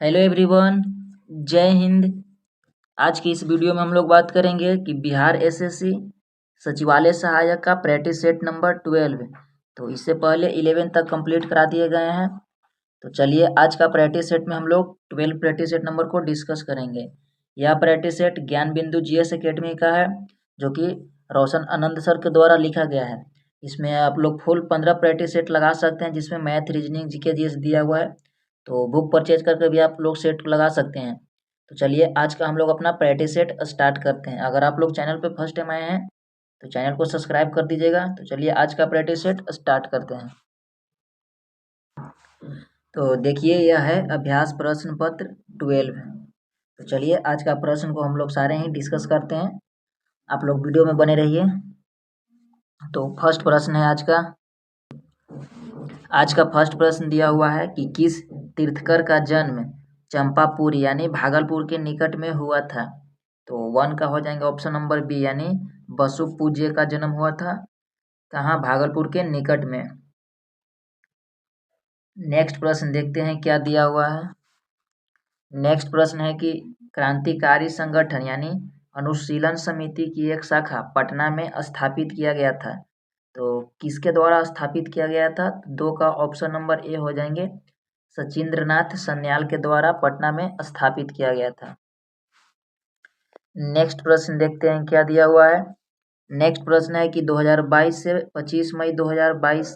Hello everyone, जय हिंद। आज की इस वीडियो में हम लोग बात करेंगे कि बिहार एसएससी सचिवालय सहायक का प्रैक्टिस सेट नंबर 12। तो इससे पहले 11 तक कंप्लीट करा दिए गए हैं। तो चलिए आज का प्रैक्टिस सेट में हम लोग 12 प्रैक्टिस सेट नंबर को डिस्कस करेंगे। यह प्रैक्टिस सेट ज्ञान बिंदु जीएस एकेडमी का है, जो कि रोशन आनंद सर के द्वारा लिखा गया है। इसमें आप लोग फुल 15 प्रैक्टिस सेट लगा सकते हैं, जिसमें मैथ, रीजनिंग, जीके, जीएस दिया हुआ है। तो बुक परचेज करके भी आप लोग सेट लगा सकते हैं। तो चलिए आज का हम लोग अपना प्रैक्टिस सेट स्टार्ट करते हैं। अगर आप लोग चैनल पे फर्स्ट टाइम आए हैं तो चैनल को सब्सक्राइब कर दीजिएगा। तो चलिए आज का प्रैक्टिस सेट स्टार्ट करते हैं। तो देखिए, यह है अभ्यास प्रश्न पत्र 12। तो चलिए आज का प्रश्न को हम लोग सारे ही डिस्कस करते हैं। आप लोग वीडियो में बने रहिए। तो फर्स्ट प्रश्न है आज का फर्स्ट प्रश्न दिया हुआ है कि किस तीर्थकर का जन्म चंपापुर यानी भागलपुर के निकट में हुआ था। तो 1 का हो जाएंगे ऑप्शन नंबर बी, यानी बसु पूज्य का जन्म हुआ था कहाँ? भागलपुर के निकट में। नेक्स्ट प्रश्न देखते हैं क्या दिया हुआ है। नेक्स्ट प्रश्न है कि क्रांतिकारी संगठन यानी अनुशीलन समिति की एक शाखा पटना में स्थापित किया गया था। तो किसके द्वारा स्थापित किया गया था? 2 का ऑप्शन नंबर ए हो जाएंगे, सचिंद्रनाथ सन्याल के द्वारा पटना में स्थापित किया गया था। नेक्स्ट प्रश्न देखते हैं क्या दिया हुआ है। नेक्स्ट प्रश्न है कि 2022 से 25 मई 2022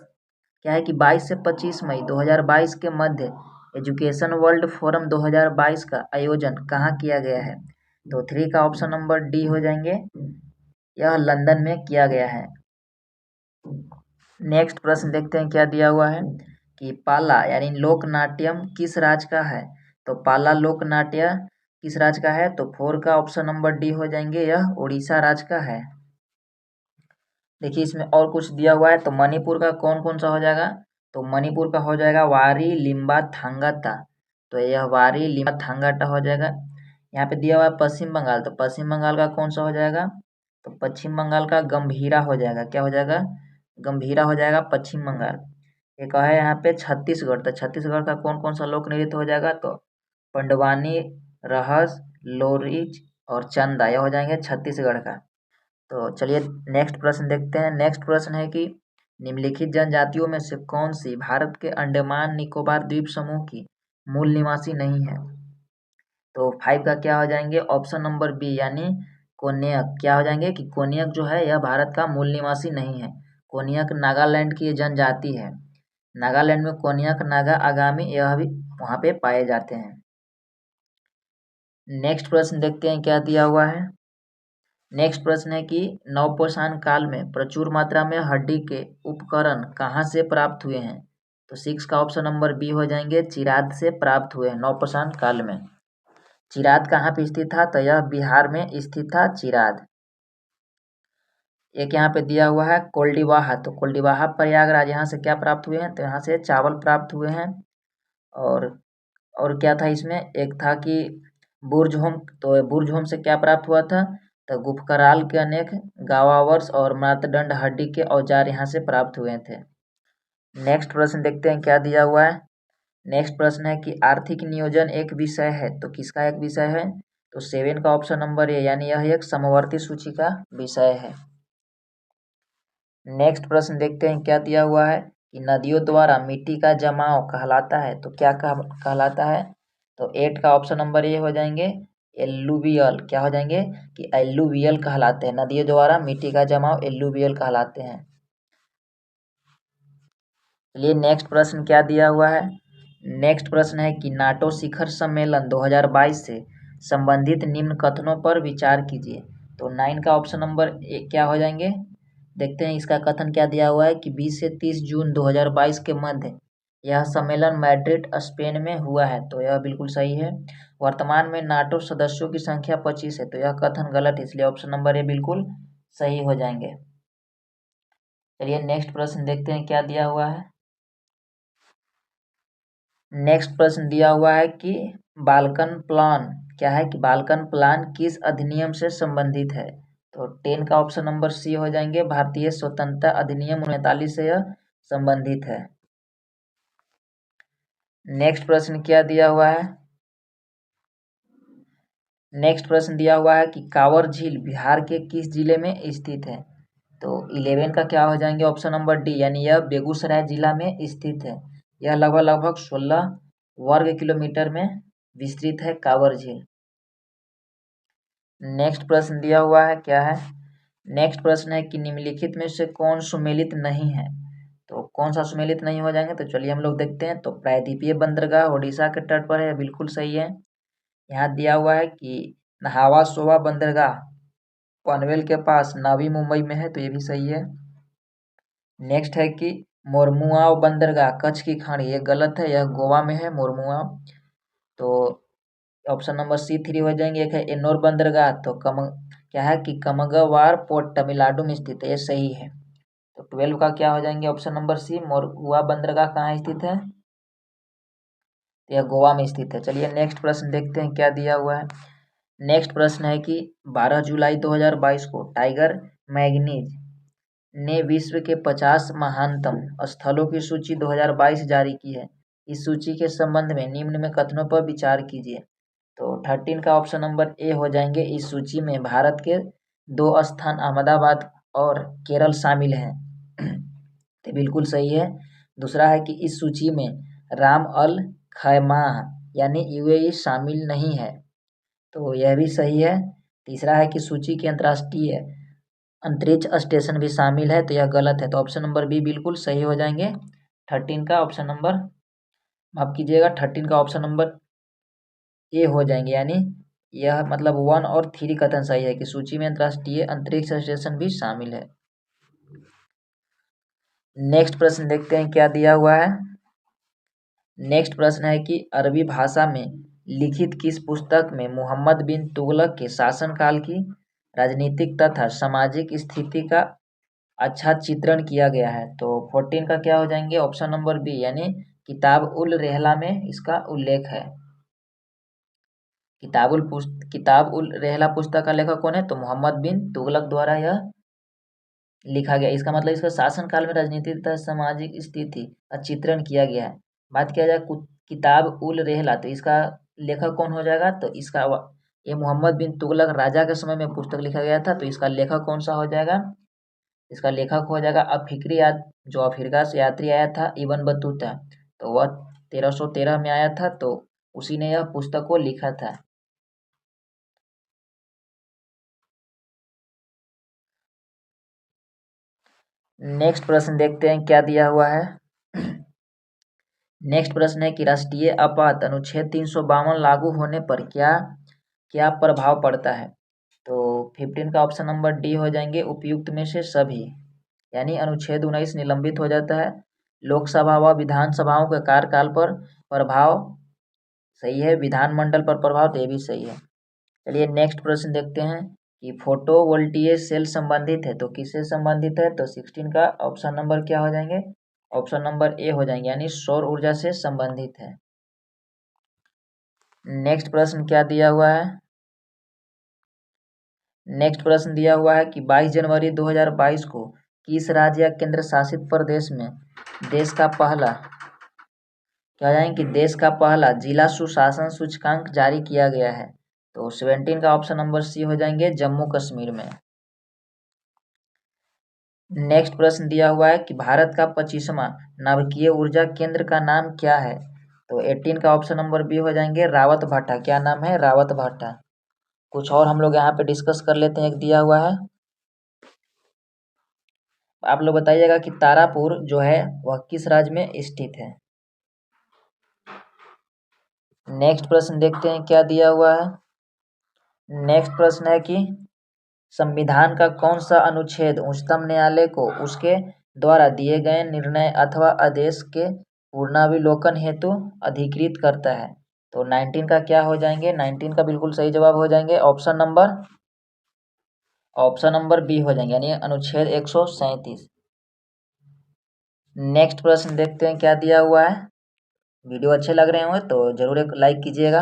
क्या है कि 22 से 25 मई 2022 के मध्य एजुकेशन वर्ल्ड फोरम 2022 का आयोजन कहाँ किया गया है? तो 3 का ऑप्शन नंबर डी हो जाएंगे, यह लंदन में किया गया है। नेक्स्ट प्रश्न देखते हैं क्या दिया हुआ है कि पाला यानी लोक नाट्यम किस राज्य का है? तो पाला लोक नाट्य किस राज्य का है? तो 4 का ऑप्शन नंबर डी हो जाएंगे, यह उड़ीसा राज्य का है। देखिए इसमें और कुछ दिया हुआ है। तो मणिपुर का कौन कौन सा हो जाएगा? तो मणिपुर का हो जाएगा वारी, लिम्बा, थांगाता। तो यह वारी, लिम्बा, थांगाता हो जाएगा। यहाँ पे दिया हुआ है पश्चिम बंगाल। तो पश्चिम बंगाल का कौन सा हो जाएगा? तो पश्चिम बंगाल का गंभीरा हो जाएगा। क्या हो जाएगा? गंभीरा हो जाएगा पश्चिम बंगाल। एक है यहाँ पे छत्तीसगढ़। तो छत्तीसगढ़ का कौन कौन सा लोक नृत्य हो जाएगा? तो पंडवानी, रहस, लोरिच और चंदा, यह हो जाएंगे छत्तीसगढ़ का। तो चलिए नेक्स्ट प्रश्न देखते हैं। नेक्स्ट प्रश्न है कि निम्नलिखित जनजातियों में से कौन सी भारत के अंडमान निकोबार द्वीप समूह की मूल निवासी नहीं है? तो 5 का क्या हो जाएंगे? ऑप्शन नंबर बी, यानी कोन्याक। क्या हो जाएंगे कि कोन्याक जो है यह भारत का मूल निवासी नहीं है। कोन्याक नागालैंड की जनजाति है। नागालैंड में कोन्याक, नागा, आगामी यह भी वहाँ पे पाए जाते हैं। नेक्स्ट प्रश्न देखते हैं क्या दिया हुआ है। नेक्स्ट प्रश्न है कि नवपाषाण काल में प्रचुर मात्रा में हड्डी के उपकरण कहाँ से प्राप्त हुए हैं? तो 6 का ऑप्शन नंबर बी हो जाएंगे, चिराद से प्राप्त हुए हैं नवपाषाण काल में। चिराद कहाँ पे स्थित था? तो यह बिहार में स्थित था चिराद। एक यहाँ पे दिया हुआ है कोल्डिवाहा। तो कोल्डिवाहा प्रयागराज, यहाँ से क्या प्राप्त हुए हैं? तो यहाँ से चावल प्राप्त हुए हैं। और और क्या था इसमें? एक था कि बुर्जहोम। तो बुर्जहोम से क्या प्राप्त हुआ था? तो गुफकराल के अनेक गावावर्स और मातदंड हड्डी के औजार यहाँ से प्राप्त हुए थे। नेक्स्ट प्रश्न देखते हैं क्या दिया हुआ है। नेक्स्ट प्रश्न है कि आर्थिक नियोजन एक विषय है। तो किसका एक विषय है? तो 7 का ऑप्शन नंबर ए, यानी यह एक समवर्ती सूची का विषय है। नेक्स्ट प्रश्न देखते हैं क्या दिया हुआ है कि नदियों द्वारा मिट्टी का जमाव कहलाता है। तो क्या कहलाता है? तो 8 का ऑप्शन नंबर ए हो जाएंगे, एल्लुवियल। क्या हो जाएंगे कि एल्लुवियल कहलाते हैं। नदियों द्वारा मिट्टी का जमाव एल्लुवियल कहलाते हैं। चलिए नेक्स्ट प्रश्न क्या दिया हुआ है। नेक्स्ट प्रश्न है कि नाटो शिखर सम्मेलन 2022 से संबंधित निम्न कथनों पर विचार कीजिए। तो 9 का ऑप्शन नंबर क्या हो जाएंगे? देखते हैं इसका कथन क्या दिया हुआ है कि 20 से 30 जून 2022 के मध्य यह सम्मेलन मैड्रिड, स्पेन में हुआ है। तो यह बिल्कुल सही है। वर्तमान में नाटो सदस्यों की संख्या 25 है। तो यह कथन गलत है, इसलिए ऑप्शन नंबर ए बिल्कुल सही हो जाएंगे। चलिए नेक्स्ट प्रश्न देखते हैं क्या दिया हुआ है। नेक्स्ट प्रश्न दिया हुआ है कि बाल्कन प्लान क्या है कि बाल्कन प्लान किस अधिनियम से संबंधित है? तो 10 का ऑप्शन नंबर सी हो जाएंगे, भारतीय स्वतंत्रता अधिनियम 1939 से यह संबंधित है। नेक्स्ट प्रश्न क्या दिया हुआ है। नेक्स्ट प्रश्न दिया हुआ है कि कांवर झील बिहार के किस जिले में स्थित है। तो 11 का क्या हो जाएंगे ऑप्शन नंबर डी, यानी यह बेगूसराय जिला में स्थित है। यह लगभग लगभग 16 वर्ग किलोमीटर में विस्तृत है कांवर झील। नेक्स्ट प्रश्न दिया हुआ है, क्या है, नेक्स्ट प्रश्न है कि निम्नलिखित में से कौन सुमेलित नहीं है। तो कौन सा सुमेलित नहीं हो जाएंगे, तो चलिए हम लोग देखते हैं। तो प्रायद्वीपीय बंदरगाह उड़ीसा के तट पर है, बिल्कुल सही है। यहाँ दिया हुआ है कि नहावा सोवा बंदरगाह पनवेल के पास नवी मुंबई में है, तो ये भी सही है। नेक्स्ट है कि मोरमुआव बंदरगाह कच्छ की खाड़ी, ये गलत है, यह गोवा में है मोरमुआव। तो ऑप्शन नंबर सी 3 हो जाएंगे। एक है एन्नोर बंदरगाह, तो क्या है कि कमगवार पोर्ट तमिलनाडु में स्थित है, ये सही है। तो 12 का क्या हो जाएंगे ऑप्शन नंबर सी, मोरमुआ बंदरगाह कहाँ स्थित है, तो यह गोवा में स्थित है। चलिए नेक्स्ट प्रश्न देखते हैं क्या दिया हुआ है। नेक्स्ट प्रश्न है कि 12 जुलाई 2022 को टाइगर मैगनीज ने विश्व के 50 महानतम स्थलों की सूची 2022 जारी की है। इस सूची के संबंध में निम्न में कथनों पर विचार कीजिए। तो 13 का ऑप्शन नंबर ए हो जाएंगे। इस सूची में भारत के 2 स्थान अहमदाबाद और केरल शामिल हैं, तो बिल्कुल सही है। दूसरा है कि इस सूची में राम अल खैमाह यानी यूएई शामिल नहीं है, तो यह भी सही है। तीसरा है कि सूची के अंतर्राष्ट्रीय अंतरिक्ष स्टेशन भी शामिल है, तो यह गलत है। तो ऑप्शन नंबर बी बिल्कुल सही हो जाएंगे। 13 का ऑप्शन नंबर, माफ कीजिएगा, 13 का ऑप्शन नंबर ए हो जाएंगे, यानी यह मतलब 1 और 3 कथन सही है कि सूची में अंतर्राष्ट्रीय अंतरिक्ष स्टेशन भी शामिल है। नेक्स्ट प्रश्न देखते हैं क्या दिया हुआ है। नेक्स्ट प्रश्न है कि अरबी भाषा में लिखित किस पुस्तक में मोहम्मद बिन तुगलक के शासनकाल की राजनीतिक तथा सामाजिक स्थिति का अच्छा चित्रण किया गया है। तो 14 का क्या हो जाएंगे ऑप्शन नंबर बी, यानी किताब उल रेहला में इसका उल्लेख है। किताब उल रेहला पुस्तक का लेखक कौन है, तो मोहम्मद बिन तुगलक द्वारा यह लिखा गया। इसका मतलब इसका शासनकाल में राजनीतिक तथा सामाजिक स्थिति का चित्रण किया गया है। बात किया जाए किताब उल रेहला, तो इसका लेखक कौन हो जाएगा, तो इसका ये मोहम्मद बिन तुगलक राजा के समय में पुस्तक लिखा गया था, तो इसका लेखक कौन सा हो जाएगा, इसका लेखक हो जाएगा अफिक्री जो अफ्रीका से यात्री आया था इबन बतूता, तो वह 1313 में आया था, तो उसी ने यह पुस्तक को लिखा था। नेक्स्ट प्रश्न देखते हैं क्या दिया हुआ है। नेक्स्ट प्रश्न है कि राष्ट्रीय आपात अनुच्छेद 352 लागू होने पर क्या क्या प्रभाव पड़ता है। तो 15 का ऑप्शन नंबर डी हो जाएंगे, उपयुक्त में से सभी, यानी अनुच्छेद 19 निलंबित हो जाता है। लोकसभा व विधानसभाओं के कार्यकाल पर प्रभाव सही है, विधानमंडल पर प्रभाव, तो ये भी सही है। चलिए नेक्स्ट प्रश्न देखते हैं कि फोटोवोल्टिक सेल संबंधित है, तो किससे संबंधित है, तो 16 का ऑप्शन नंबर क्या हो जाएंगे, ऑप्शन नंबर ए हो जाएंगे, यानी सौर ऊर्जा से संबंधित है। नेक्स्ट प्रश्न क्या दिया हुआ है। नेक्स्ट प्रश्न दिया हुआ है कि 22 जनवरी 2022 को किस राज्य या केंद्र शासित प्रदेश में देश का पहला क्या जाएंगे कि देश का पहला जिला सुशासन सूचकांक जारी किया गया है। तो 17 का ऑप्शन नंबर सी हो जाएंगे, जम्मू कश्मीर में। नेक्स्ट प्रश्न दिया हुआ है कि भारत का 25वां नाभिकीय ऊर्जा केंद्र का नाम क्या है। तो 18 का ऑप्शन नंबर बी हो जाएंगे, रावत भाटा। क्या नाम है, रावत भाटा। कुछ और हम लोग यहाँ पे डिस्कस कर लेते हैं। एक दिया हुआ है, आप लोग बताइएगा कि तारापुर जो है वह किस राज्य में स्थित है। नेक्स्ट प्रश्न देखते हैं क्या दिया हुआ है। नेक्स्ट प्रश्न है कि संविधान का कौन सा अनुच्छेद उच्चतम न्यायालय को उसके द्वारा दिए गए निर्णय अथवा आदेश के पुनर्विलोकन हेतु अधिकृत करता है। तो 19 का क्या हो जाएंगे, 19 का बिल्कुल सही जवाब हो जाएंगे, ऑप्शन नंबर बी हो जाएंगे, यानी अनुच्छेद 137। नेक्स्ट प्रश्न देखते हैं क्या दिया हुआ है। वीडियो अच्छे लग रहे होंगे तो जरूर एक लाइक कीजिएगा।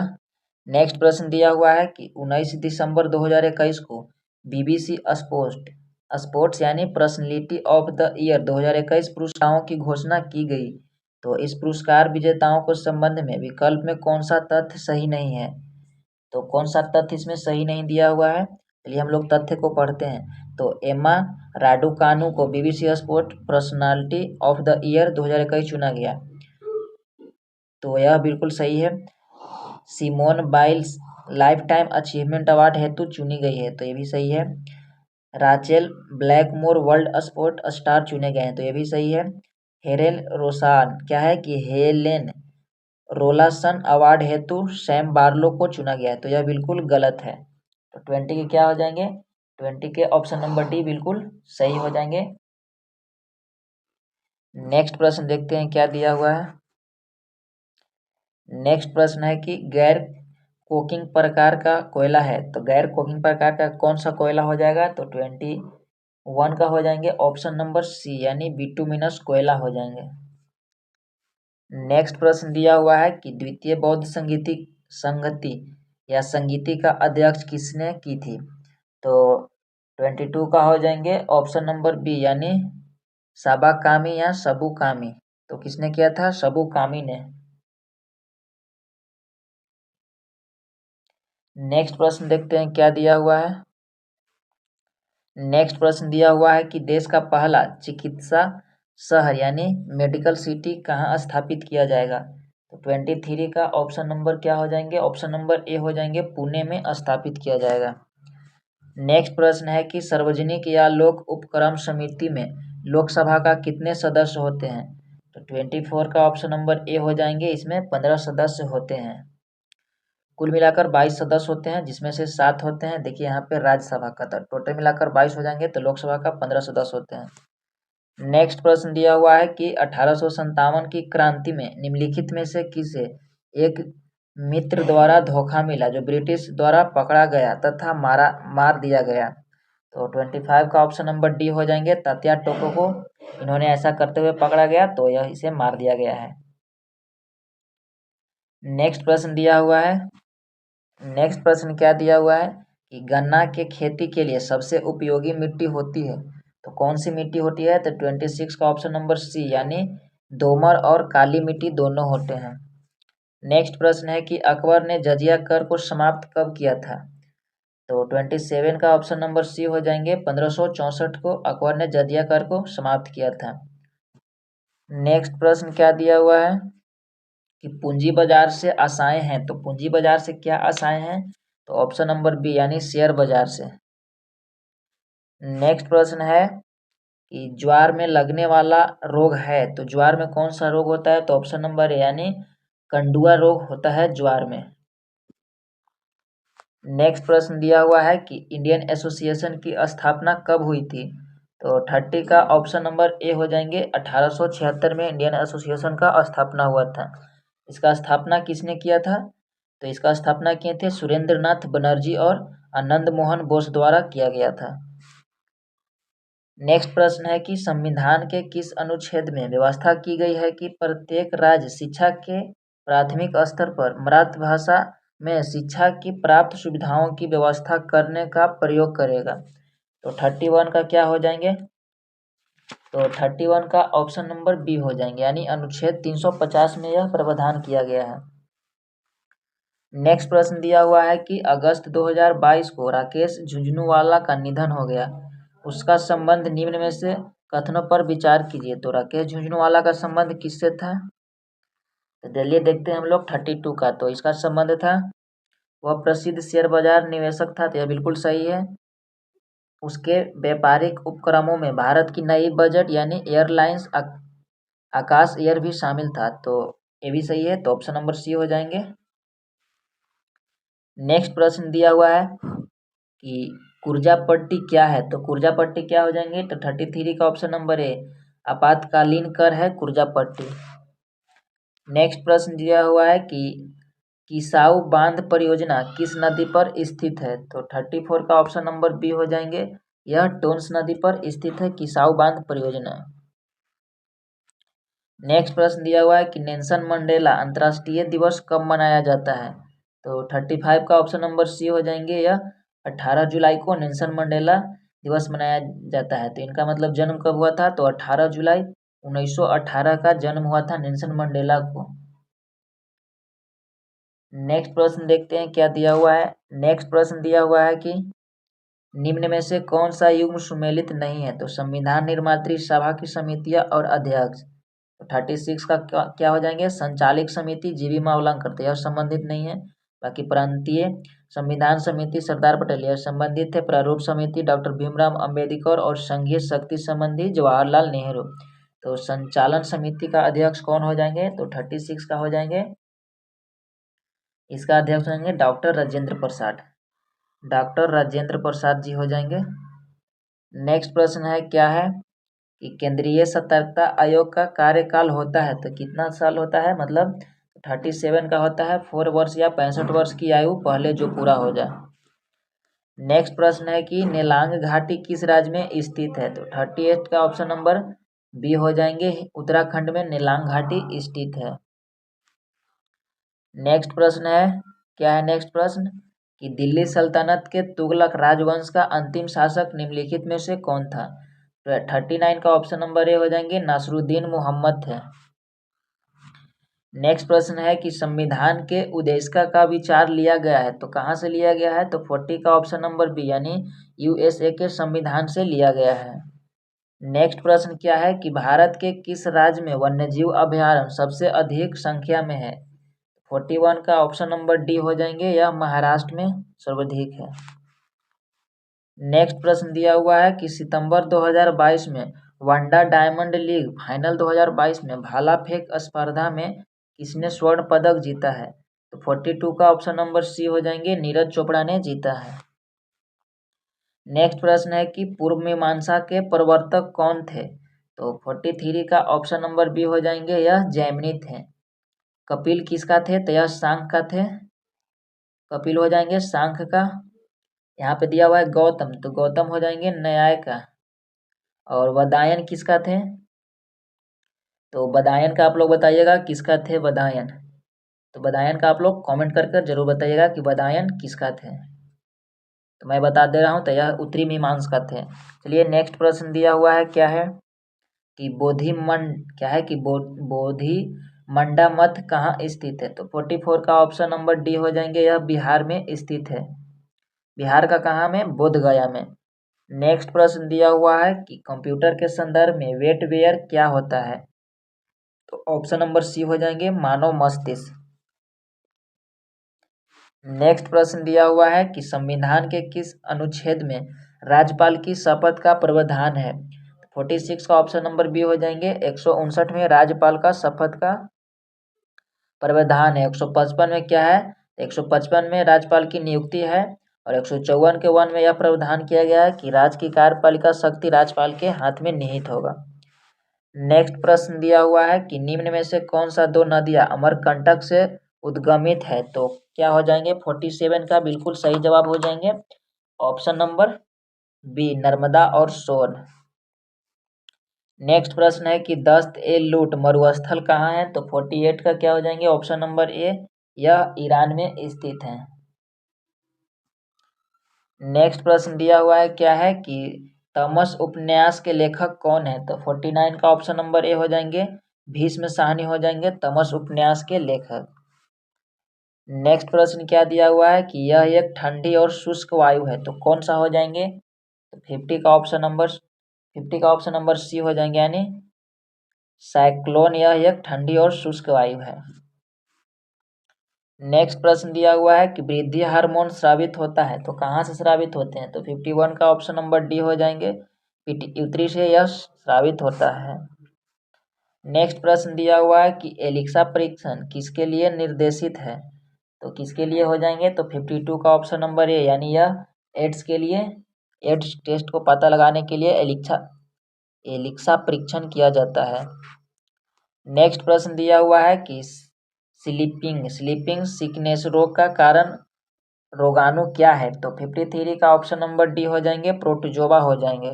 नेक्स्ट प्रश्न दिया हुआ है कि 19 दिसंबर 2021 को बीबीसी स्पोर्ट्स यानी पर्सनैलिटी ऑफ द ईयर 2021 पुरस्कारों की घोषणा की गई। तो इस पुरस्कार विजेताओं के संबंध में विकल्प में कौन सा तथ्य सही नहीं है। तो कौन सा तथ्य इसमें सही नहीं दिया हुआ है, चलिए हम लोग तथ्य को पढ़ते हैं। तो एम्मा राडुकानु को BBC sport personality of the year 2021 चुना गया, तो यह बिल्कुल सही है। Simone Biles lifetime achievement award हेतु चुनी गई है, तो ये भी सही है। Rachel Blackmore world sport star चुने गए हैं, तो ये भी सही है। हेरेल रोसान क्या है कि हेलेन रोलासन अवार्ड हेतु सैम बार्लो को चुना गया है, तो यह बिल्कुल गलत है। तो 20 के क्या हो जाएंगे, 20 के ऑप्शन नंबर डी बिल्कुल सही हो जाएंगे। नेक्स्ट प्रश्न देखते हैं क्या दिया हुआ है। नेक्स्ट प्रश्न है कि गैर कोकिंग प्रकार का कोयला है, तो गैर कोकिंग प्रकार का कौन सा कोयला हो जाएगा, तो 21 का हो जाएंगे ऑप्शन नंबर सी, यानी बिटुमिनस कोयला हो जाएंगे। नेक्स्ट प्रश्न दिया हुआ है कि द्वितीय बौद्ध संगति या संगीति का अध्यक्ष किसने की थी, तो 22 का हो जाएंगे ऑप्शन नंबर बी, यानी साबाकामी या सबुकामी, तो किसने किया था, सबुकामी ने। नेक्स्ट प्रश्न देखते हैं क्या दिया हुआ है। नेक्स्ट प्रश्न दिया हुआ है कि देश का पहला चिकित्सा शहर यानी मेडिकल सिटी कहाँ स्थापित किया जाएगा, तो 23 का ऑप्शन नंबर क्या हो जाएंगे, ऑप्शन नंबर ए हो जाएंगे, पुणे में स्थापित किया जाएगा। नेक्स्ट प्रश्न है कि सार्वजनिक या लोक उपक्रम समिति में लोकसभा का कितने सदस्य होते हैं, तो 24 का ऑप्शन नंबर ए हो जाएंगे, इसमें 15 सदस्य होते हैं। कुल मिलाकर 22 सदस्य होते हैं, जिसमें से 7 होते हैं, देखिए यहाँ पे राज्यसभा का, तो टोटल मिलाकर 22 हो जाएंगे, तो लोकसभा का 15 सदस्य होते हैं। नेक्स्ट प्रश्न दिया हुआ है कि 1857 की क्रांति में निम्नलिखित में से किसे एक मित्र द्वारा धोखा मिला जो ब्रिटिश द्वारा पकड़ा गया तथा मार दिया गया, तो 25 का ऑप्शन नंबर डी हो जाएंगे, तात्या टोको को इन्होंने ऐसा करते हुए पकड़ा गया, तो यह इसे मार दिया गया है। नेक्स्ट प्रश्न दिया हुआ है। नेक्स्ट प्रश्न क्या दिया हुआ है कि गन्ना के खेती के लिए सबसे उपयोगी मिट्टी होती है, तो कौन सी मिट्टी होती है, तो 26 का ऑप्शन नंबर सी, यानी दोमर और काली मिट्टी दोनों होते हैं। नेक्स्ट प्रश्न है कि अकबर ने जजिया कर को समाप्त कब किया था, तो 27 का ऑप्शन नंबर सी हो जाएंगे, 1564 को अकबर ने जजिया कर को समाप्त किया था। नेक्स्ट प्रश्न क्या दिया हुआ है कि पूंजी बाजार से आशाएं हैं, तो पूंजी बाजार से क्या आशाएं हैं, तो ऑप्शन नंबर बी, यानी शेयर बाजार से। नेक्स्ट प्रश्न है कि ज्वार में लगने वाला रोग है, तो ज्वार में कौन सा रोग होता है, तो ऑप्शन नंबर ए, यानी कंडुआ रोग होता है ज्वार में। नेक्स्ट प्रश्न दिया हुआ है कि इंडियन एसोसिएशन की स्थापना कब हुई थी, तो 30 का ऑप्शन नंबर ए हो जाएंगे, 1876 में इंडियन एसोसिएशन का स्थापना हुआ था। इसका स्थापना किसने किया था, तो इसका स्थापना किए थे सुरेंद्र नाथ बनर्जी और आनंद मोहन बोस द्वारा किया गया था। नेक्स्ट प्रश्न है कि संविधान के किस अनुच्छेद में व्यवस्था की गई है कि प्रत्येक राज्य शिक्षा के प्राथमिक स्तर पर मातृभाषा में शिक्षा की प्राप्त सुविधाओं की व्यवस्था करने का प्रयोग करेगा, तो 31 का क्या हो जाएंगे, तो 31 का ऑप्शन नंबर बी हो जाएंगे, यानी अनुच्छेद 350 में यह प्रावधान किया गया है। नेक्स्ट प्रश्न दिया हुआ है कि अगस्त 2022 को राकेश झुंझुनवाला का निधन हो गया, उसका संबंध निम्न में से कथनों पर विचार कीजिए, तो राकेश झुंझुनवाला का संबंध किससे था, तो चलिए देखते हैं हम लोग 32 का, तो इसका संबंध था, वह प्रसिद्ध शेयर बाजार निवेशक था, तो यह बिल्कुल सही है। उसके व्यापारिक उपक्रमों में भारत की नई बजट यानी एयरलाइंस आकाश एयर भी शामिल था, तो ये भी सही है, तो ऑप्शन नंबर सी हो जाएंगे। नेक्स्ट प्रश्न दिया हुआ है कि कुर्जा पट्टी क्या है, तो कुर्जा पट्टी क्या हो जाएंगे, तो 33 का ऑप्शन नंबर ए, आपातकालीन कर है कुर्जा पट्टी। नेक्स्ट प्रश्न दिया हुआ है कि किसाऊ बांध परियोजना किस नदी पर स्थित है, तो 34 का ऑप्शन नंबर बी हो जाएंगे, यह टोन्स नदी पर स्थित है किसाऊ बांध परियोजना। नेक्स्ट प्रश्न दिया हुआ है कि नेल्सन मंडेला अंतर्राष्ट्रीय दिवस कब मनाया जाता है, तो 35 का ऑप्शन नंबर सी हो जाएंगे, यह 18 जुलाई को नेल्सन मंडेला दिवस मनाया जाता है, तो इनका मतलब जन्म कब हुआ था, तो 18 जुलाई 1918 का जन्म हुआ था नेल्सन मंडेला को। नेक्स्ट प्रश्न देखते हैं क्या दिया हुआ है। नेक्स्ट प्रश्न दिया हुआ है कि निम्न में से कौन सा युग्म सुमेलित नहीं है। तो संविधान निर्मात्री सभा की समितियां और अध्यक्ष। तो 36 का क्या हो जाएंगे, संचालिक समिति जीवी मावलंकर, तो यह संबंधित नहीं है। बाकी प्रांतीय संविधान समिति सरदार पटेल यह संबंधित है। प्रारूप समिति डॉक्टर भीमराव अंबेडकर और संघीय शक्ति संबंधी जवाहरलाल नेहरू। तो संचालन समिति का अध्यक्ष कौन हो जाएंगे, तो 36 का हो जाएंगे, इसका अध्यक्ष होंगे डॉक्टर राजेंद्र प्रसाद। डॉक्टर राजेंद्र प्रसाद जी हो जाएंगे। नेक्स्ट प्रश्न है क्या है कि केंद्रीय सतर्कता आयोग का कार्यकाल होता है तो कितना साल होता है, मतलब 37 का होता है। 4 वर्ष या 65 वर्ष की आयु पहले जो पूरा हो जाए। नेक्स्ट प्रश्न है कि नेलांग घाटी किस राज्य में स्थित है। तो 38 का ऑप्शन नंबर बी हो जाएंगे, उत्तराखंड में नेलांग घाटी स्थित है। नेक्स्ट प्रश्न है क्या है, नेक्स्ट प्रश्न कि दिल्ली सल्तनत के तुगलक राजवंश का अंतिम शासक निम्नलिखित में से कौन था। 39 का ऑप्शन नंबर ए हो जाएंगे, नासरुद्दीन मोहम्मद थे। नेक्स्ट प्रश्न है कि संविधान के उद्देशिका का विचार लिया गया है तो कहाँ से लिया गया है। तो 40 का ऑप्शन नंबर बी यानी यूएसए के संविधान से लिया गया है। नेक्स्ट प्रश्न क्या है कि भारत के किस राज्य में वन्यजीव अभयारण्य सबसे अधिक संख्या में है। 41 का ऑप्शन नंबर डी हो जाएंगे, यह महाराष्ट्र में सर्वाधिक है। नेक्स्ट प्रश्न दिया हुआ है कि सितंबर 2022 में वनडा डायमंड लीग फाइनल 2022 में भाला फेंक स्पर्धा में किसने स्वर्ण पदक जीता है। तो 42 का ऑप्शन नंबर सी हो जाएंगे, नीरज चोपड़ा ने जीता है। नेक्स्ट प्रश्न है कि पूर्व मीमांसा के प्रवर्तक कौन थे। तो 43 का ऑप्शन नंबर बी हो जाएंगे, यह जैमिनी थे। कपिल किसका थे, तो यह सांख्य का थे। कपिल हो जाएंगे सांख्य का। यहाँ पे दिया हुआ है गौतम, तो गौतम हो जाएंगे न्याय का। और वदायन किसका थे, तो बदायन का आप लोग बताइएगा किसका थे बदायन। तो बदायन का आप लोग कमेंट कर कर जरूर बताइएगा कि बदायन किसका थे। तो मैं बता दे रहा हूँ, तो यह उत्तरी मीमांसा का थे। चलिए नेक्स्ट प्रश्न दिया हुआ है क्या है कि बोधि मंडा मठ कहाँ स्थित है। तो 44 का ऑप्शन नंबर डी हो जाएंगे, यह बिहार में स्थित है। बिहार का कहाँ में, बोध गया में। नेक्स्ट प्रश्न दिया हुआ है कि कंप्यूटर के संदर्भ में वेटवेयर क्या होता है। तो ऑप्शन नंबर सी हो जाएंगे, मानव मस्तिष्क। नेक्स्ट प्रश्न दिया हुआ है कि संविधान के किस अनुच्छेद में राज्यपाल की शपथ का प्रावधान है। 46 का ऑप्शन नंबर बी हो जाएंगे, 159 में राज्यपाल का शपथ का प्रावधान है। 155 में क्या है, 155 में राज्यपाल की नियुक्ति है। और 154 के 1 में यह प्रावधान किया गया है कि राज्य की कार्यपालिका शक्ति राज्यपाल के हाथ में निहित होगा। नेक्स्ट प्रश्न दिया हुआ है कि निम्न में से कौन सा दो नदियां अमरकंटक से उद्गमित है। तो क्या हो जाएंगे, 47 का बिल्कुल सही जवाब हो जाएंगे, ऑप्शन नंबर बी नर्मदा और सोन। नेक्स्ट प्रश्न है कि दस्त ए लूट मरुस्थल कहाँ है। तो 48 का क्या हो जाएंगे, ऑप्शन नंबर ए, यह ईरान में स्थित है। नेक्स्ट प्रश्न दिया हुआ है क्या है कि तमस उपन्यास के लेखक कौन है। तो 49 का ऑप्शन नंबर ए हो जाएंगे, भीष्म साहनी हो जाएंगे तमस उपन्यास के लेखक। नेक्स्ट प्रश्न क्या दिया हुआ है कि यह एक ठंडी और शुष्क वायु है। तो कौन सा हो जाएंगे, तो 50 का ऑप्शन नंबर सी हो जाएंगे, यानी साइक्लोन, यह एक ठंडी और शुष्क वायु है। नेक्स्ट प्रश्न दिया हुआ है कि वृद्धि हार्मोन स्रावित होता है तो कहाँ से स्रावित होते हैं। तो 51 का ऑप्शन नंबर डी हो जाएंगे, पिट्यूटरी से यह स्रावित होता है। नेक्स्ट प्रश्न दिया हुआ है कि एलिक्सा परीक्षण किसके लिए निर्देशित है। तो किसके लिए हो जाएंगे, तो 52 का ऑप्शन नंबर ए, यानी यह एड्स के लिए, एड्स टेस्ट को पता लगाने के लिए एलिक्सा परीक्षण किया जाता है। नेक्स्ट प्रश्न दिया हुआ है कि स्लीपिंग सिकनेस रोग का कारण रोगाणु क्या है। तो 53 का ऑप्शन नंबर डी हो जाएंगे, प्रोटोजोआ हो जाएंगे।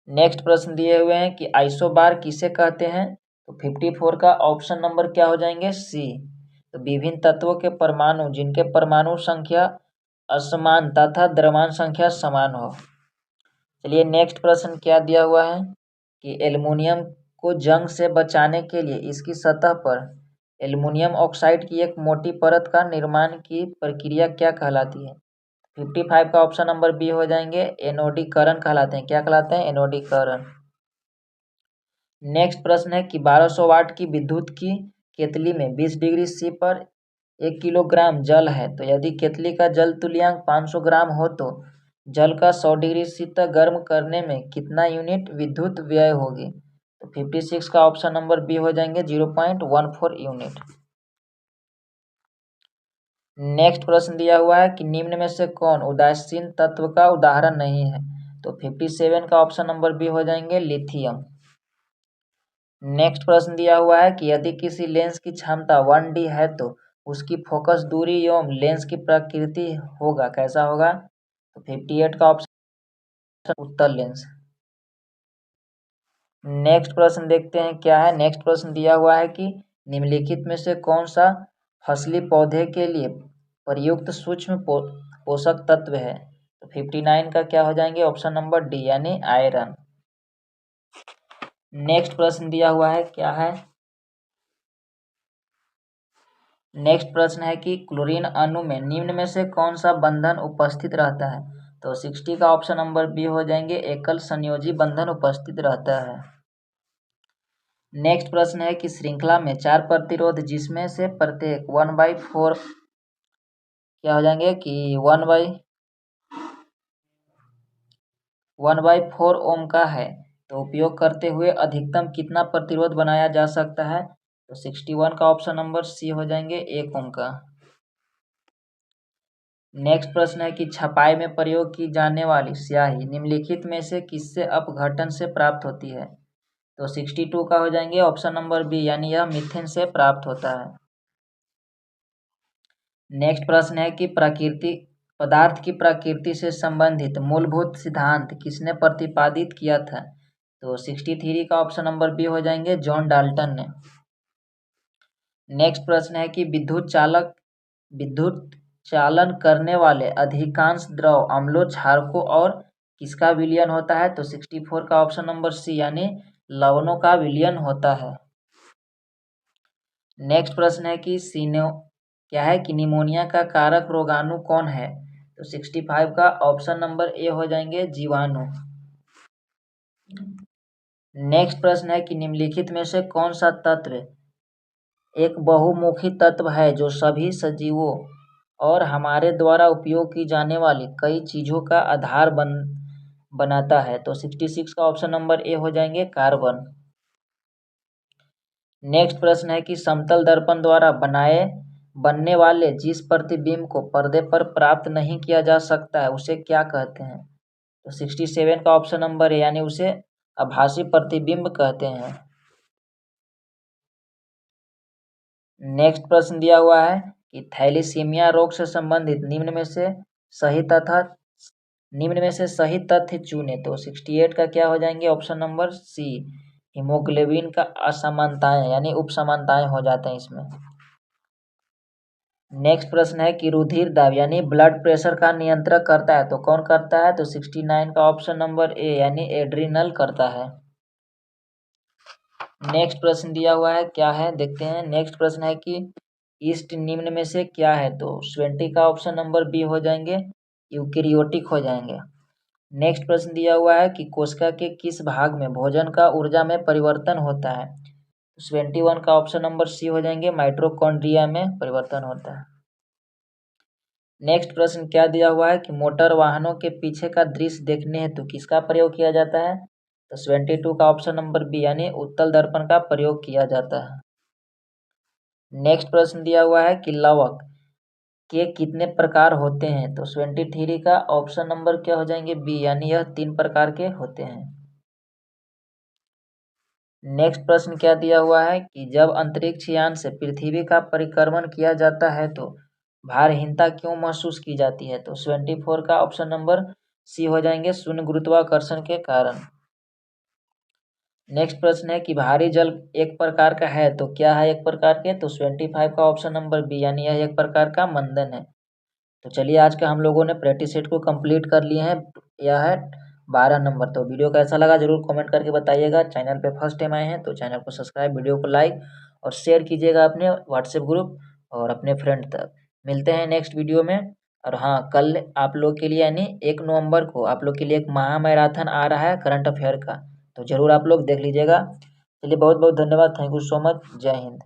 नेक्स्ट प्रश्न दिए हुए हैं कि आइसोबार किसे कहते हैं। तो 54 का ऑप्शन नंबर क्या हो जाएंगे, सी। तो विभिन्न तत्वों के परमाणु जिनके परमाणु संख्या असमान तथा द्रव्यमान संख्या समान हो। चलिए नेक्स्ट प्रश्न क्या दिया हुआ है कि एल्युमिनियम को जंग से बचाने के लिए इसकी सतह पर एल्युमिनियम ऑक्साइड की एक मोटी परत का निर्माण की प्रक्रिया क्या कहलाती है? 55 का ऑप्शन नंबर बी हो जाएंगे, एनोडीकरण कहलाते हैं। क्या कहलाते हैं? एनोडीकरण। नेक्स्ट प्रश्न है कि 1200 वाट की विद्युत की केतली में 20 डिग्री सी पर 1 किलोग्राम जल है, तो यदि केतली का जल तुल्यांक 500 ग्राम हो तो जल का 100 डिग्री सी तक गर्म करने में कितना यूनिट विद्युत व्यय होगी? तो 56 का ऑप्शन नंबर बी हो जाएंगे, 0.14 यूनिट। नेक्स्ट प्रश्न दिया हुआ है कि निम्न में से कौन उदासीन तत्व का उदाहरण नहीं है? तो 57 का ऑप्शन नंबर बी हो जाएंगे, लिथियम। नेक्स्ट प्रश्न दिया हुआ है कि यदि किसी लेंस की क्षमता 1D है तो उसकी फोकस दूरी एवं लेंस की प्रकृति होगा, कैसा होगा? तो 58 का ऑप्शन उत्तल लेंस। नेक्स्ट प्रश्न देखते हैं क्या है। नेक्स्ट प्रश्न दिया हुआ है कि निम्नलिखित में से कौन सा फसली पौधे के लिए प्रयुक्त सूक्ष्म पोषक तत्व है? तो 59 का क्या हो जाएंगे? ऑप्शन नंबर डी यानी आयरन। नेक्स्ट प्रश्न दिया हुआ है क्या है। नेक्स्ट प्रश्न है कि क्लोरीन अणु में निम्न में से कौन सा बंधन उपस्थित रहता है? तो 60 का ऑप्शन नंबर बी हो जाएंगे, एकल संयोजी बंधन उपस्थित रहता है। नेक्स्ट प्रश्न है कि श्रृंखला में 4 प्रतिरोध जिसमें से प्रत्येक 1/4 क्या हो जाएंगे कि 1/4 ओम का है, तो उपयोग करते हुए अधिकतम कितना प्रतिरोध बनाया जा सकता है? तो 61 का ऑप्शन नंबर सी हो जाएंगे, 1 ओम का। नेक्स्ट प्रश्न है कि छपाई में प्रयोग की जाने वाली स्याही निम्नलिखित में से किससे अपघटन से प्राप्त होती है? तो 62 का हो जाएंगे, ऑप्शन नंबर बी यानी यह मीथेन से प्राप्त होता है। नेक्स्ट प्रश्न है कि पदार्थ की प्रकृति से संबंधित मूलभूत सिद्धांत किसने प्रतिपादित किया था? तो 63 का ऑप्शन नंबर बी हो जाएंगे, जॉन डाल्टन ने। नेक्स्ट प्रश्न है कि विद्युत चालन करने वाले अधिकांश द्रव अम्लों, क्षारकों और किसका विलयन होता है? तो 64 का ऑप्शन नंबर सी यानी लवणों का विलयन होता है। नेक्स्ट प्रश्न है कि क्या है कि निमोनिया का कारक रोगाणु कौन है? तो 65 का ऑप्शन नंबर ए हो जाएंगे, जीवाणु। नेक्स्ट प्रश्न है कि निम्नलिखित में से कौन सा तत्व एक बहुमुखी तत्व है जो सभी सजीवों और हमारे द्वारा उपयोग की जाने वाली कई चीजों का आधार बनाता है? तो 66 का ऑप्शन नंबर ए हो जाएंगे, कार्बन। नेक्स्ट प्रश्न है कि समतल दर्पण द्वारा बनने वाले जिस प्रतिबिंब को पर्दे पर प्राप्त नहीं किया जा सकता है उसे क्या कहते हैं? तो 67 का ऑप्शन नंबर है यानी उसे आभासी प्रतिबिंब कहते हैं। नेक्स्ट प्रश्न दिया हुआ है कि थैलीसीमिया रोग से संबंधित निम्न में से सही तथ्य चुने। तो 68 का क्या हो जाएंगे, ऑप्शन नंबर सी, हीमोग्लोबिन का असमानताएं यानी उपसमानताएं हो जाते हैं इसमें। नेक्स्ट प्रश्न है कि रुधिर दाब यानी ब्लड प्रेशर का नियंत्रण करता है, तो कौन करता है? तो 69 का ऑप्शन नंबर ए यानी एड्रिनल करता है। नेक्स्ट प्रश्न दिया हुआ है क्या है, देखते हैं। नेक्स्ट प्रश्न है कि ईस्ट निम्न में से क्या है? तो 20 का ऑप्शन नंबर बी हो जाएंगे, यूकेरियोटिक हो जाएंगे। नेक्स्ट प्रश्न दिया हुआ है कि कोशिका के किस भाग में भोजन का ऊर्जा में परिवर्तन होता है? 21 का ऑप्शन नंबर सी हो जाएंगे, माइटोकॉन्ड्रिया में परिवर्तन होता है। नेक्स्ट प्रश्न क्या दिया हुआ है कि मोटर वाहनों के पीछे का दृश्य देखने हेतु किसका प्रयोग किया जाता है? तो 72 का ऑप्शन नंबर बी यानी उत्तल दर्पण का प्रयोग किया जाता है। नेक्स्ट प्रश्न दिया हुआ है कि लवक के कितने प्रकार होते हैं? तो 73 का ऑप्शन नंबर क्या हो जाएंगे, बी यानी यह 3 प्रकार के होते हैं। नेक्स्ट प्रश्न क्या दिया हुआ है कि जब अंतरिक्ष यान से पृथ्वी का परिक्रमण किया जाता है तो भारहीनता क्यों महसूस की जाती है? तो 74 का ऑप्शन नंबर सी हो जाएंगे, शून्य गुरुत्वाकर्षण के कारण। नेक्स्ट प्रश्न है कि भारी जल एक प्रकार का है, तो क्या है एक प्रकार के? तो 25 का ऑप्शन नंबर बी यानी यह एक प्रकार का मंदन है। तो चलिए आज का हम लोगों ने प्रैक्टिस सेट को कंप्लीट कर लिए हैं। यह है 12 नंबर। तो वीडियो कैसा लगा जरूर कमेंट करके बताइएगा। चैनल पे फर्स्ट टाइम आए हैं तो चैनल को सब्सक्राइब, वीडियो को लाइक और शेयर कीजिएगा अपने व्हाट्सएप ग्रुप और अपने फ्रेंड तक। मिलते हैं नेक्स्ट वीडियो में। और हाँ, कल आप लोग के लिए यानी 1 नवंबर को आप लोग के लिए एक महा मैराथन आ रहा है करंट अफेयर का, तो ज़रूर आप लोग देख लीजिएगा। चलिए बहुत बहुत धन्यवाद, थैंक यू सो मच, जय हिंद।